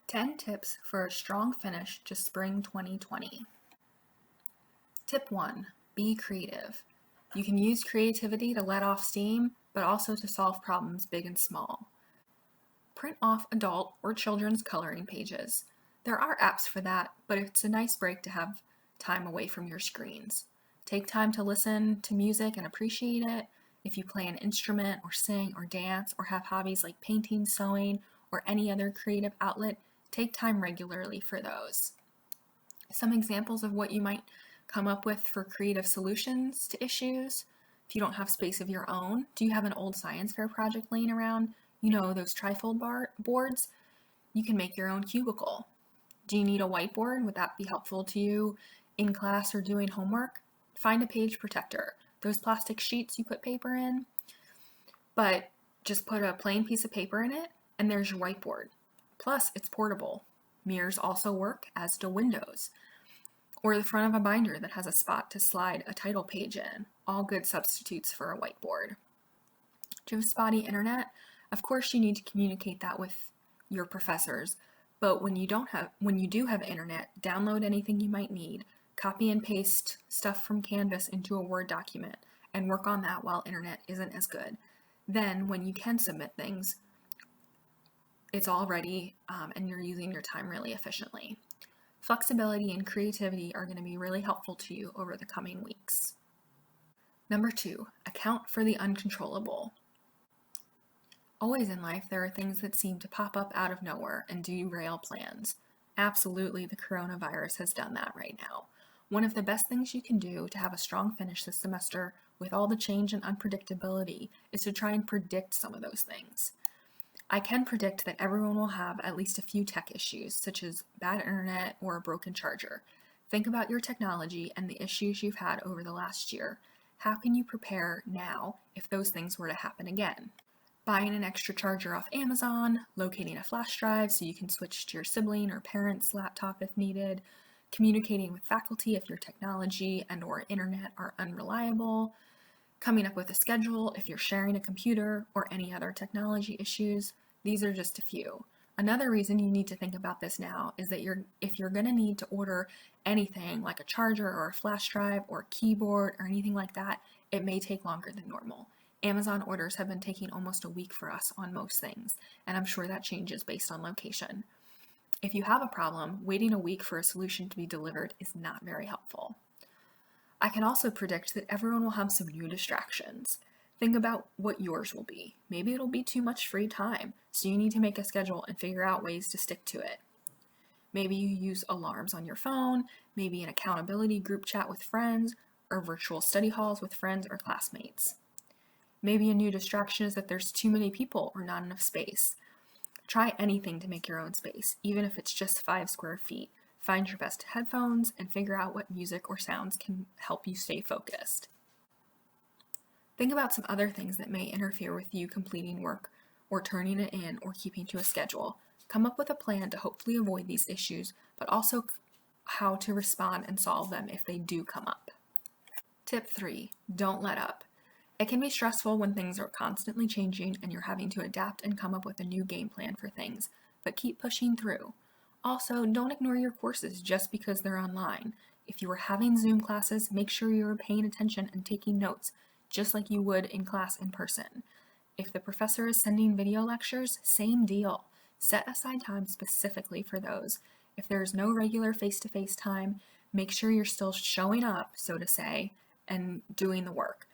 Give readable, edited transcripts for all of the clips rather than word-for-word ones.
10 tips for a strong finish to spring 2020. Tip 1. Be creative. You can use creativity to let off steam, but also to solve problems big and small. Print off adult or children's coloring pages. There are apps for that, but it's a nice break to have time away from your screens. Take time to listen to music and appreciate it. If you play an instrument or sing or dance or have hobbies like painting, sewing, or any other creative outlet, take time regularly for those. Some examples of what you might come up with for creative solutions to issues. If you don't have space of your own, do you have an old science fair project laying around? You know, those trifold boards? You can make your own cubicle. Do you need a whiteboard? Would that be helpful to you in class or doing homework? Find a page protector. Those plastic sheets you put paper in, but just put a plain piece of paper in it and there's your whiteboard. Plus, it's portable. Mirrors also work, as do windows. Or the front of a binder that has a spot to slide a title page in. All good substitutes for a whiteboard. Do you have spotty internet? Of course you need to communicate that with your professors, but when you do have internet, download anything you might need, copy and paste stuff from Canvas into a Word document, and work on that while internet isn't as good. Then, when you can submit things, it's all ready and you're using your time really efficiently. Flexibility and creativity are going to be really helpful to you over the coming weeks. Number 2, account for the uncontrollable. Always in life, there are things that seem to pop up out of nowhere and derail plans. Absolutely, the coronavirus has done that right now. One of the best things you can do to have a strong finish this semester with all the change and unpredictability is to try and predict some of those things. I can predict that everyone will have at least a few tech issues, such as bad internet or a broken charger. Think about your technology and the issues you've had over the last year. How can you prepare now if those things were to happen again? Buying an extra charger off Amazon, locating a flash drive so you can switch to your sibling or parent's laptop if needed, communicating with faculty if your technology and or internet are unreliable, coming up with a schedule if you're sharing a computer or any other technology issues. These are just a few. Another reason you need to think about this now is that if you're going to need to order anything like a charger or a flash drive or a keyboard or anything like that, it may take longer than normal. Amazon orders have been taking almost a week for us on most things, and I'm sure that changes based on location. If you have a problem, waiting a week for a solution to be delivered is not very helpful. I can also predict that everyone will have some new distractions. Think about what yours will be. Maybe it'll be too much free time, so you need to make a schedule and figure out ways to stick to it. Maybe you use alarms on your phone, maybe an accountability group chat with friends, or virtual study halls with friends or classmates. Maybe a new distraction is that there's too many people or not enough space. Try anything to make your own space, even if it's just 5 square feet. Find your best headphones and figure out what music or sounds can help you stay focused. Think about some other things that may interfere with you completing work or turning it in or keeping to a schedule. Come up with a plan to hopefully avoid these issues, but also how to respond and solve them if they do come up. Tip 3, don't let up. It can be stressful when things are constantly changing and you're having to adapt and come up with a new game plan for things, but keep pushing through. Also, don't ignore your courses just because they're online. If you are having Zoom classes, make sure you are paying attention and taking notes, just like you would in class in person. If the professor is sending video lectures, same deal. Set aside time specifically for those. If there is no regular face-to-face time, make sure you're still showing up, so to say, and doing the work.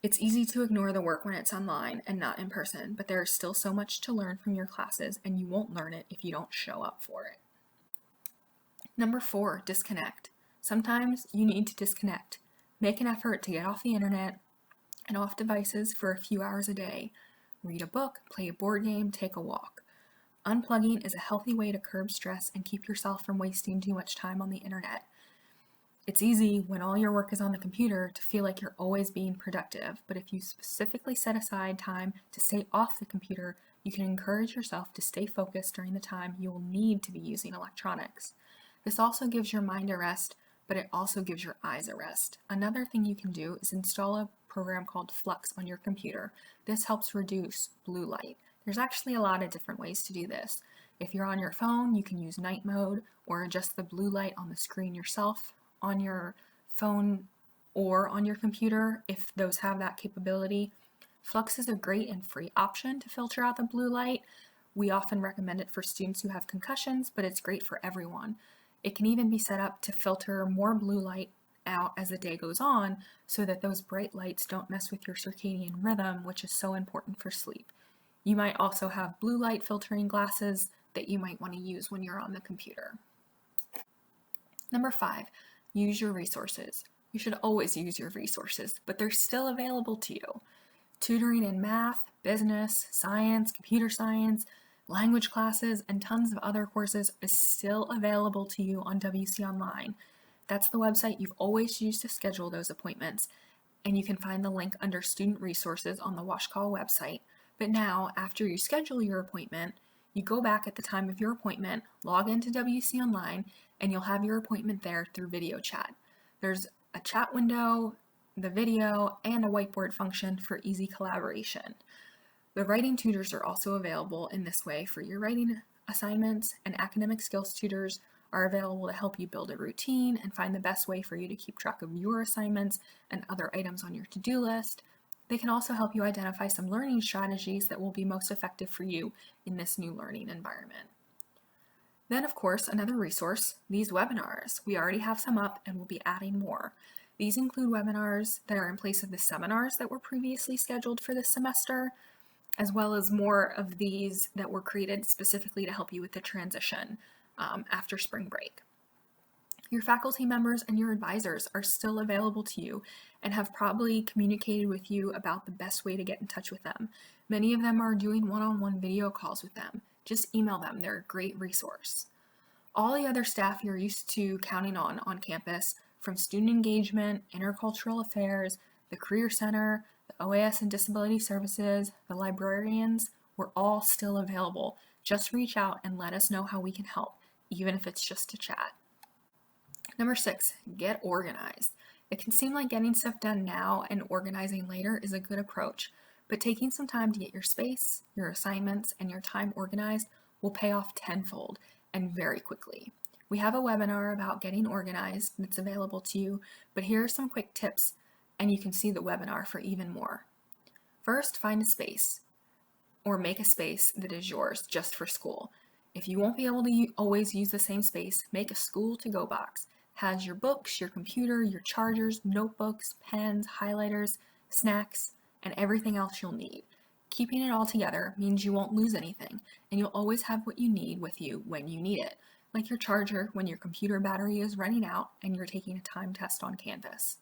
It's easy to ignore the work when it's online and not in person, but there is still so much to learn from your classes, and you won't learn it if you don't show up for it. Number 4, disconnect. Sometimes you need to disconnect. Make an effort to get off the internet and off devices for a few hours a day. Read a book, play a board game, take a walk. Unplugging is a healthy way to curb stress and keep yourself from wasting too much time on the internet. It's easy when all your work is on the computer to feel like you're always being productive, but if you specifically set aside time to stay off the computer, you can encourage yourself to stay focused during the time you will need to be using electronics. This also gives your mind a rest, but it also gives your eyes a rest. Another thing you can do is install a program called Flux on your computer. This helps reduce blue light. There's actually a lot of different ways to do this. If you're on your phone, you can use night mode or adjust the blue light on the screen yourself on your phone or on your computer if those have that capability. Flux is a great and free option to filter out the blue light. We often recommend it for students who have concussions, but it's great for everyone. It can even be set up to filter more blue light out as the day goes on so that those bright lights don't mess with your circadian rhythm, which is so important for sleep. You might also have blue light filtering glasses that you might want to use when you're on the computer. Number 5, use your resources. You should always use your resources, but they're still available to you. Tutoring in math, business, science, computer science, language classes, and tons of other courses is still available to you on WC Online. That's the website you've always used to schedule those appointments, and you can find the link under Student Resources on the Washcall website. But now, after you schedule your appointment, you go back at the time of your appointment, log into WC Online, and you'll have your appointment there through video chat. There's a chat window, the video, and a whiteboard function for easy collaboration. The writing tutors are also available in this way for your writing assignments, and academic skills tutors are available to help you build a routine and find the best way for you to keep track of your assignments and other items on your to-do list. They can also help you identify some learning strategies that will be most effective for you in this new learning environment. Then, of course, another resource, these webinars. We already have some up and we'll be adding more. These include webinars that are in place of the seminars that were previously scheduled for this semester, as well as more of these that were created specifically to help you with the transition after spring break. Your faculty members and your advisors are still available to you and have probably communicated with you about the best way to get in touch with them. Many of them are doing one-on-one video calls with them. Just email them, they're a great resource. All the other staff you're used to counting on campus, from student engagement, intercultural affairs, the Career Center, the OAS and Disability Services, the librarians, we're all still available. Just reach out and let us know how we can help, even if it's just to chat. Number 6, get organized. It can seem like getting stuff done now and organizing later is a good approach, but taking some time to get your space, your assignments, and your time organized will pay off tenfold and very quickly. We have a webinar about getting organized that's available to you, but here are some quick tips, and you can see the webinar for even more. First, find a space, or make a space that is yours just for school. If you won't be able to always use the same space, make a school to-go box. Has your books, your computer, your chargers, notebooks, pens, highlighters, snacks, and everything else you'll need. Keeping it all together means you won't lose anything, and you'll always have what you need with you when you need it, like your charger when your computer battery is running out and you're taking a time test on Canvas.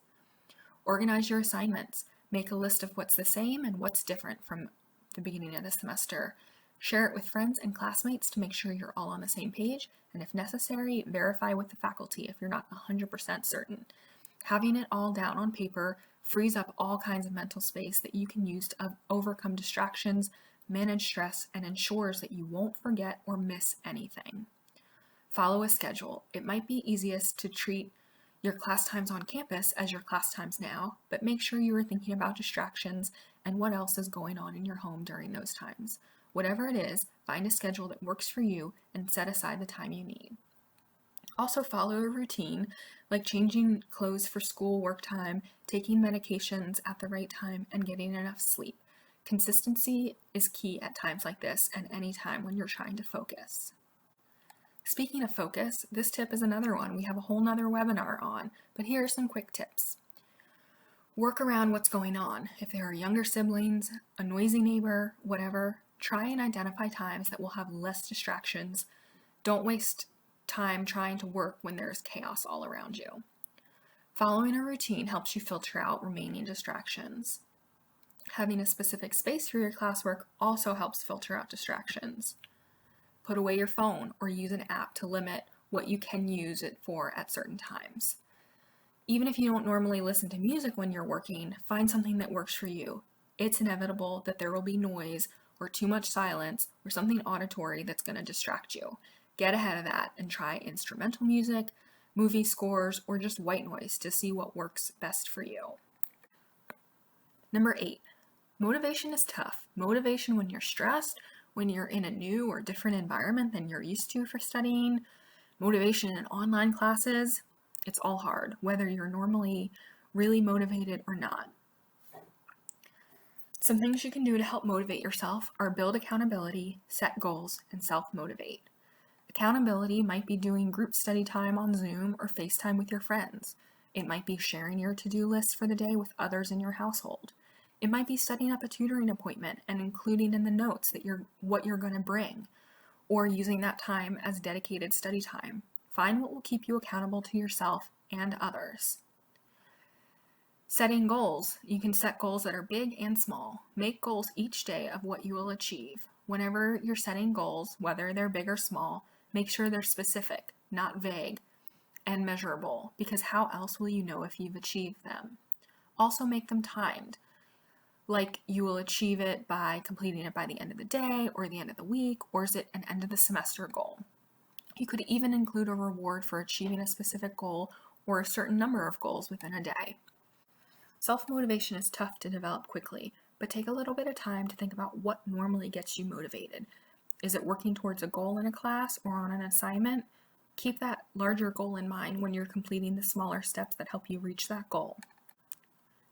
Organize your assignments. Make a list of what's the same and what's different from the beginning of the semester. Share it with friends and classmates to make sure you're all on the same page, and if necessary, verify with the faculty if you're not 100% certain. Having it all down on paper frees up all kinds of mental space that you can use to overcome distractions, manage stress, and ensures that you won't forget or miss anything. Follow a schedule. It might be easiest to treat your class times on campus as your class times now, but make sure you are thinking about distractions and what else is going on in your home during those times. Whatever it is, find a schedule that works for you and set aside the time you need. Also follow a routine, like changing clothes for school work time, taking medications at the right time, and getting enough sleep. Consistency is key at times like this and any time when you're trying to focus. Speaking of focus, this tip is another one we have a whole nother webinar on, but here are some quick tips. Work around what's going on. If there are younger siblings, a noisy neighbor, whatever, try and identify times that will have less distractions. Don't waste time trying to work when there's chaos all around you. Following a routine helps you filter out remaining distractions. Having a specific space for your classwork also helps filter out distractions. Put away your phone or use an app to limit what you can use it for at certain times. Even if you don't normally listen to music when you're working, find something that works for you. It's inevitable that there will be noise or too much silence or something auditory that's going to distract you. Get ahead of that and try instrumental music, movie scores, or just white noise to see what works best for you. Number 8, motivation is tough. Motivation when you're stressed when you're in a new or different environment than you're used to for studying, motivation in online classes, it's all hard, whether you're normally really motivated or not. Some things you can do to help motivate yourself are build accountability, set goals, and self-motivate. Accountability might be doing group study time on Zoom or FaceTime with your friends. It might be sharing your to-do list for the day with others in your household. It might be setting up a tutoring appointment and including in the notes that what you're going to bring, or using that time as dedicated study time. Find what will keep you accountable to yourself and others. Setting goals. You can set goals that are big and small. Make goals each day of what you will achieve. Whenever you're setting goals, whether they're big or small, make sure they're specific, not vague, and measurable, because how else will you know if you've achieved them? Also make them timed, like you will achieve it by completing it by the end of the day or the end of the week, or is it an end of the semester goal? You could even include a reward for achieving a specific goal or a certain number of goals within a day. Self-motivation is tough to develop quickly, but take a little bit of time to think about what normally gets you motivated. Is it working towards a goal in a class or on an assignment? Keep that larger goal in mind when you're completing the smaller steps that help you reach that goal.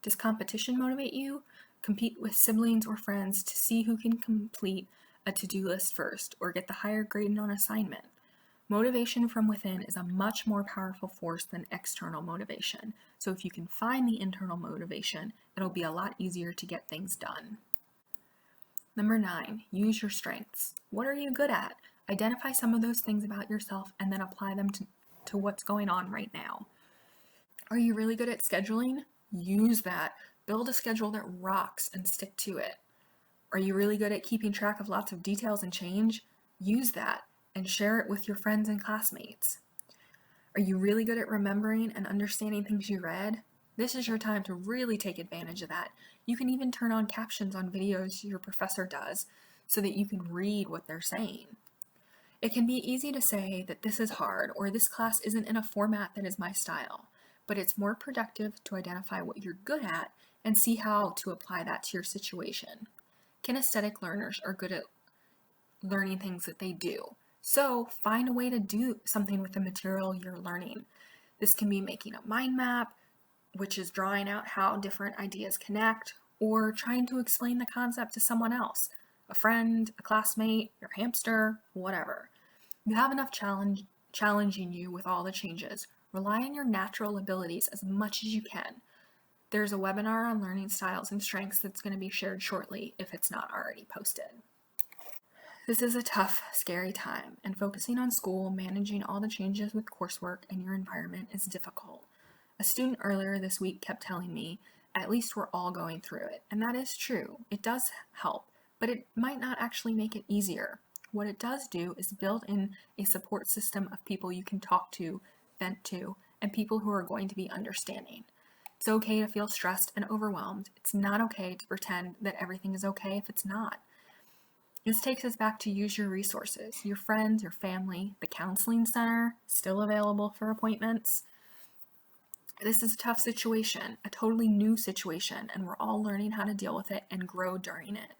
Does competition motivate you? Compete with siblings or friends to see who can complete a to-do list first or get the higher grade on assignment. Motivation from within is a much more powerful force than external motivation. So if you can find the internal motivation, it'll be a lot easier to get things done. Number 9, use your strengths. What are you good at? Identify some of those things about yourself and then apply them to what's going on right now. Are you really good at scheduling? Use that. Build a schedule that rocks and stick to it. Are you really good at keeping track of lots of details and change? Use that and share it with your friends and classmates. Are you really good at remembering and understanding things you read? This is your time to really take advantage of that. You can even turn on captions on videos your professor does so that you can read what they're saying. It can be easy to say that this is hard or this class isn't in a format that is my style, but it's more productive to identify what you're good at and see how to apply that to your situation. Kinesthetic learners are good at learning things that they do. So find a way to do something with the material you're learning. This can be making a mind map, which is drawing out how different ideas connect, or trying to explain the concept to someone else, a friend, a classmate, your hamster, whatever. You have enough challenging you with all the changes. Rely on your natural abilities as much as you can. There's a webinar on learning styles and strengths that's going to be shared shortly if it's not already posted. This is a tough, scary time, and focusing on school, managing all the changes with coursework and your environment is difficult. A student earlier this week kept telling me, at least we're all going through it, and that is true. It does help, but it might not actually make it easier. What it does do is build in a support system of people you can talk to, vent to, and people who are going to be understanding. It's okay to feel stressed and overwhelmed. It's not okay to pretend that everything is okay if it's not. This takes us back to use your resources, your friends, your family, the counseling center, still available for appointments. This is a tough situation, a totally new situation, and we're all learning how to deal with it and grow during it.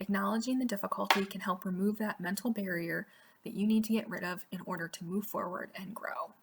Acknowledging the difficulty can help remove that mental barrier that you need to get rid of in order to move forward and grow.